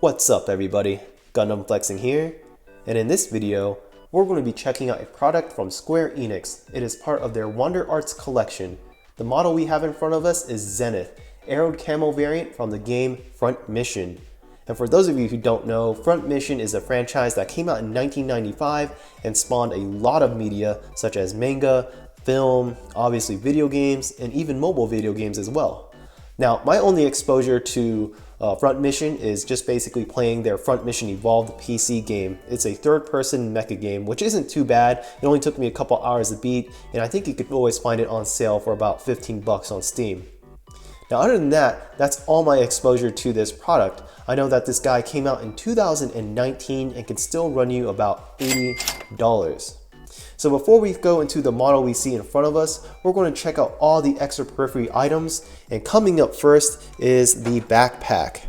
What's up everybody, Gundam Flexing here, and in this video we're going to be checking out a product from Square Enix. It is part of their Wonder Arts collection. The model we have in front of us is Zenith Arid Camo variant from the game Front Mission. And for those of you who don't know, Front Mission is a franchise that came out in 1995 and spawned a lot of media such as manga, film, obviously video games, and even mobile video games as well. Now, my only exposure to Front Mission is just basically playing their Front Mission Evolved PC game. It's a third-person mecha game, which isn't too bad. It only took me a couple hours to beat, and I think you could always find it on sale for about 15 bucks on Steam. Now, other than that, that's all my exposure to this product. I know that this guy came out in 2019 and can still run you about $80. So before we go into the model we see in front of us, we're going to check out all the extra periphery items. And coming up first is the backpack.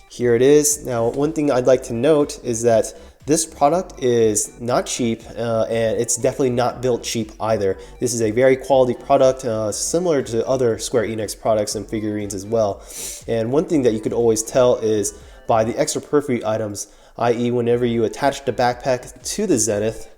Here it is. Now, one thing I'd like to note is that this product is not cheap and it's definitely not built cheap either. This is a very quality product, similar to other Square Enix products and figurines as well. And one thing that you could always tell is by the extra periphery items, i.e. whenever you attach the backpack to the Zenith,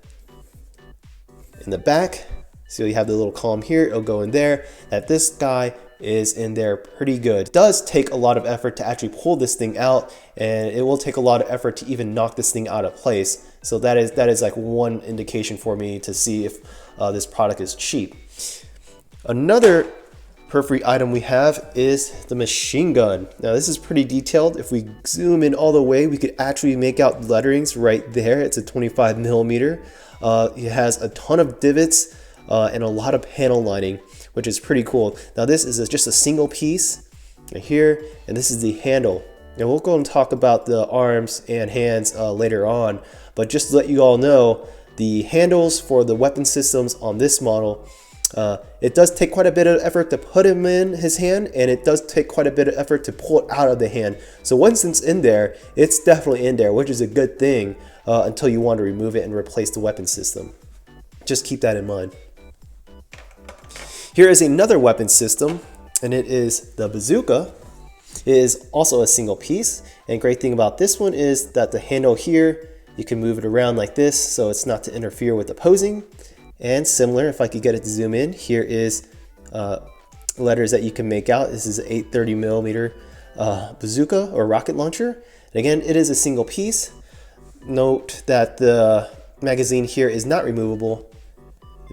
in the back, so you have the little column here, it'll go in there, that this guy is in there pretty good. It does take a lot of effort to actually pull this thing out, and it will take a lot of effort to even knock this thing out of place. So that is like one indication for me to see if this product is cheap. Another periphery item we have is the machine gun. Now this is pretty detailed. If we zoom in all the way, we could actually make out letterings right there. It's a 25 millimeter. It has a ton of divots and a lot of panel lining, which is pretty cool. Now this is just a single piece right here, and this is the handle. Now we'll go and talk about the arms and hands later on, but just to let you all know, the handles for the weapon systems on this model, it does take quite a bit of effort to put him in his hand, and it does take quite a bit of effort to pull it out of the hand. So once it's in there, it's definitely in there, which is a good thing until you want to remove it and replace the weapon system. Just keep that in mind. Here is another weapon system, and it is the Bazooka. It is also a single piece, and great thing about this one is that the handle here, you can move it around like this so it's not to interfere with the posing. And similar, if I could get it to zoom in, here is letters that you can make out. This is an 830 millimeter bazooka or rocket launcher. And again, it is a single piece. Note that the magazine here is not removable.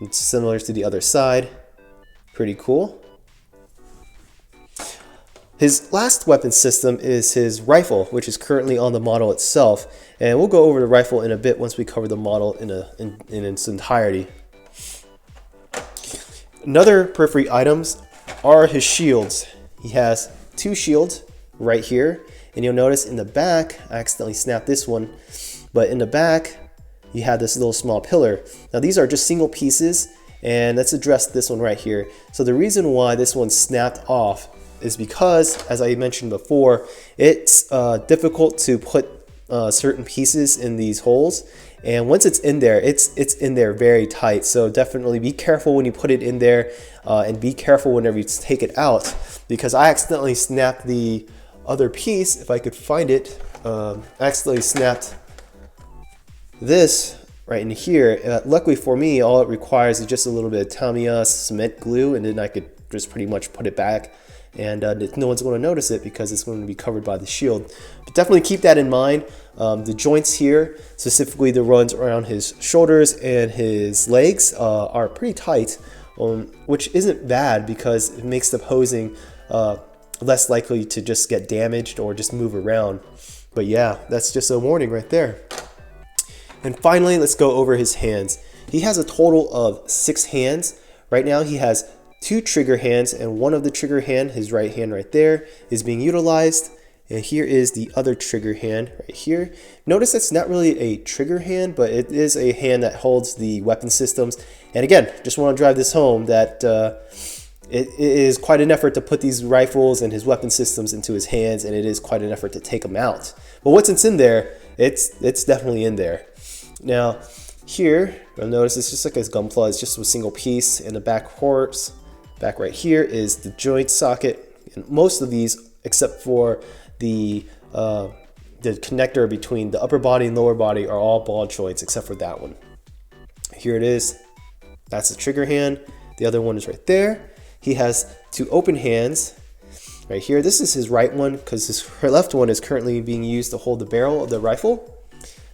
It's similar to the other side. Pretty cool. His last weapon system is his rifle, which is currently on the model itself. And we'll go over the rifle in a bit once we cover the model in its entirety. Another periphery items are his shields. He has two shields right here, and you'll notice in the back, I accidentally snapped this one, but in the back you have this little small pillar. Now these are just single pieces, and let's address this one right here. So the reason why this one snapped off is because, as I mentioned before, it's difficult to put certain pieces in these holes, and once it's in there, it's in there very tight. So definitely be careful when you put it in there, and be careful whenever you take it out, because I accidentally snapped the other piece. If I could find it, I accidentally snapped this right in here. Luckily for me, all it requires is just a little bit of Tamiya cement glue, and then I could just pretty much put it back, and no one's going to notice it because it's going to be covered by the shield. But definitely keep that in mind. The joints here, specifically the ones around his shoulders and his legs, are pretty tight, which isn't bad because it makes the posing less likely to just get damaged or just move around. But yeah, that's just a warning right there. And finally, let's go over his hands. He has a total of 6 hands. Right now he has 2 trigger hands, and one of the trigger hand, his right hand right there, is being utilized. And here is the other trigger hand right here. Notice it's not really a trigger hand, but it is a hand that holds the weapon systems. And again, just want to drive this home that it is quite an effort to put these rifles and his weapon systems into his hands, and it is quite an effort to take them out. But once it's in there, it's definitely in there. Now here, you'll notice it's just like his gunpla. It's just a single piece, and the back horse. Back right here is the joint socket And most of these, except for the connector between the upper body and lower body, are all ball joints except for that one. Here it is. That's the trigger hand. The other one is right there. He has two open hands right here. This is his right one because his left one is currently being used to hold the barrel of the rifle.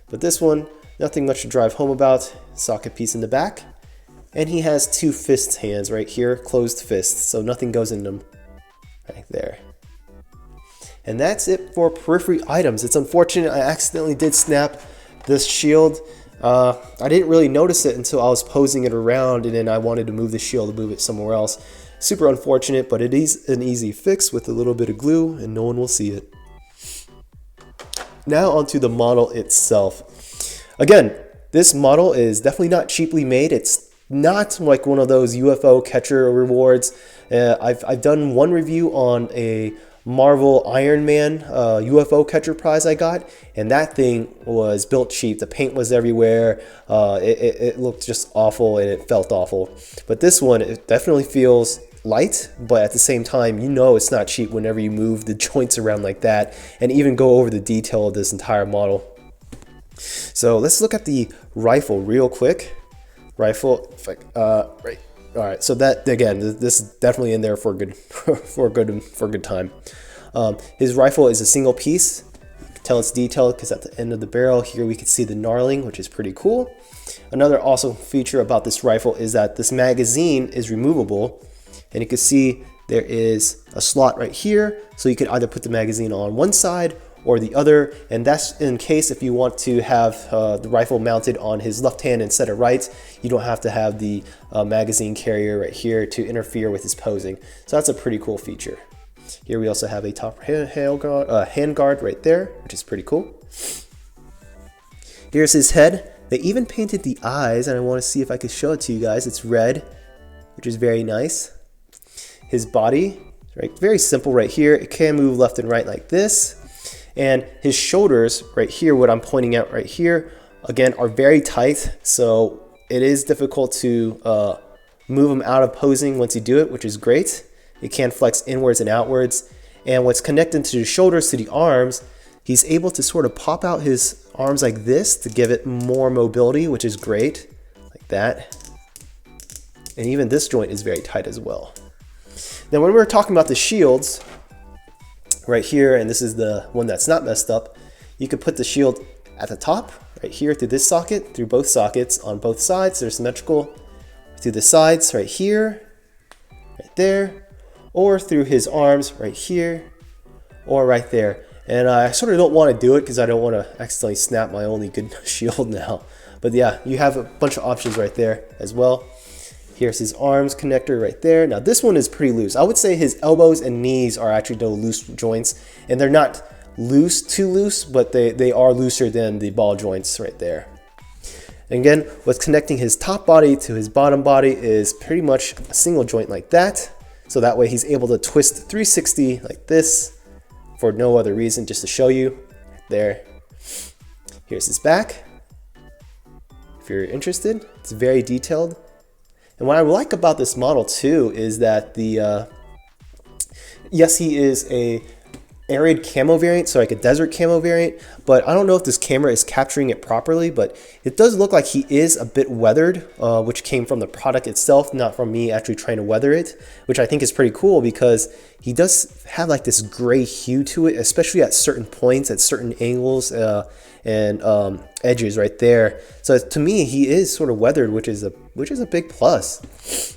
But this one, nothing much to drive home about. Socket piece in the back. And he has two fist hands right here, closed fists, so nothing goes in them right there. And that's it for periphery items. It's unfortunate I accidentally did snap this shield. I didn't really notice it until I was posing it around, and then I wanted to move the shield to move it somewhere else. Super unfortunate, but it is an easy fix with a little bit of glue and no one will see it. Now onto the model itself. Again, this model is definitely not cheaply made. It's not like one of those UFO catcher rewards. I've done one review on a Marvel Iron Man UFO catcher prize I got, and that thing was built cheap. The paint was everywhere. It looked just awful and it felt awful. But this one, it definitely feels light, but at the same time, you know it's not cheap whenever you move the joints around like that and even go over the detail of this entire model. So let's look at the rifle real quick. Rifle, right. All right, so that again, this is definitely in there for good, for a good time. His rifle is a single piece. You can tell it's detailed because at the end of the barrel here we can see the knurling, which is pretty cool. Another awesome feature about this rifle is that this magazine is removable, and you can see there is a slot right here, so you can either put the magazine on one side or the other, and that's in case if you want to have the rifle mounted on his left hand instead of right, you don't have to have the magazine carrier right here to interfere with his posing. So that's a pretty cool feature. Here we also have a top hand guard right there, which is pretty cool. Here's his head. They even painted the eyes, and I want to see if I could show it to you guys. It's red, which is very nice. His body, right, very simple right here. It can move left and right like this. And his shoulders right here, what I'm pointing out right here, again, are very tight. So it is difficult to move them out of posing once you do it, which is great. It can flex inwards and outwards. And what's connected to the shoulders to the arms, he's able to sort of pop out his arms like this to give it more mobility, which is great, like that. And even this joint is very tight as well. Now, when we're talking about the shields, right here, and this is the one that's not messed up, you could put the shield at the top right here through this socket, through both sockets on both sides. They're symmetrical. Through the sides right here, right there, or through his arms right here or right there. And I sort of don't want to do it because I don't want to accidentally snap my only good shield now. But yeah, you have a bunch of options right there as well. Here's his arms connector right there. Now this one is pretty loose. I would say his elbows and knees are actually the loose joints, and they're not loose, too loose, but they are looser than the ball joints right there. And again, what's connecting his top body to his bottom body is pretty much a single joint like that. So that way he's able to twist 360 like this for no other reason, just to show you there. Here's his back. If you're interested, it's very detailed. And what I like about this model too is that yes, he is a arid camo variant, so like a desert camo variant, but I don't know if this camera is capturing it properly, but it does look like he is a bit weathered, which came from the product itself, not from me actually trying to weather it, which I think is pretty cool because he does have like this gray hue to it, especially at certain points, at certain angles and edges right there. So to me, he is sort of weathered, which is a big plus.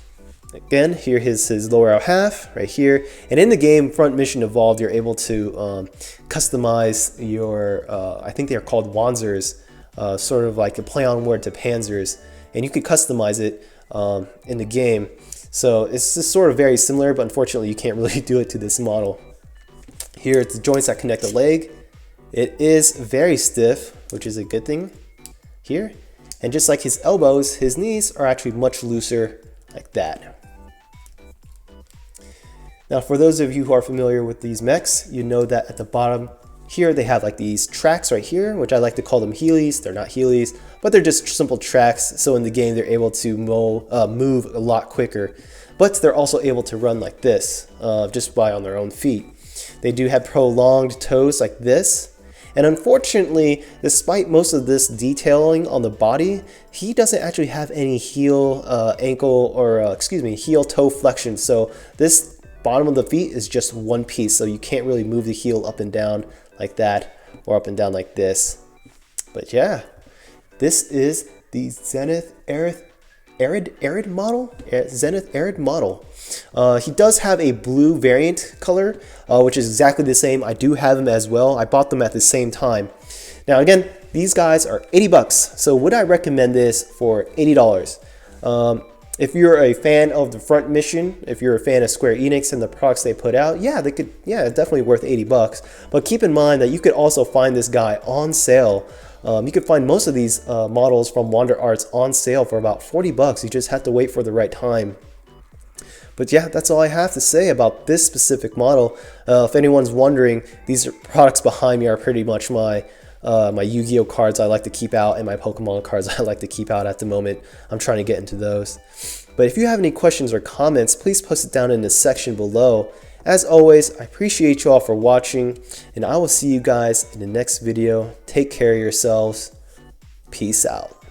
Again, here is his lower half right here, and in the game Front Mission Evolved, you're able to customize your I think they are called Wanzers, sort of like a play on word to Panzers, and you can customize it in the game. So it's just sort of very similar, but unfortunately you can't really do it to this model. Here it's the joints that connect the leg. It is very stiff, which is a good thing here. And just like his elbows, his knees are actually much looser like that. Now, for those of you who are familiar with these mechs, you know that at the bottom here they have like these tracks right here, which I like to call them Heelys. They're not Heelys, but they're just simple tracks. So in the game, they're able to move a lot quicker. but they're also able to run like this, just by on their own feet. They do have prolonged toes like this. And unfortunately, despite most of this detailing on the body, he doesn't actually have any heel, ankle, or heel toe flexion. So this bottom of the feet is just one piece. So you can't really move the heel up and down like that, or up and down like this. But yeah, this is the Zenith Arid model. Zenith Arid model. He does have a blue variant color, which is exactly the same. I do have them as well. I bought them at the same time. Now again, these guys are 80 bucks. So would I recommend this for $80? If you're a fan of the front mission, if you're a fan of Square Enix and the products they put out, yeah, it's definitely worth 80 bucks. But keep in mind that you could also find this guy on sale. You could find most of these models from Wander Arts on sale for about 40 bucks. You just have to wait for the right time. But yeah, that's all I have to say about this specific model. If anyone's wondering, these products behind me are pretty much my Yu-Gi-Oh cards I like to keep out, and my Pokemon cards I like to keep out at the moment. I'm trying to get into those. But if you have any questions or comments, please post it down in the section below. As always, I appreciate you all for watching, and I will see you guys in the next video. Take care of yourselves. Peace out.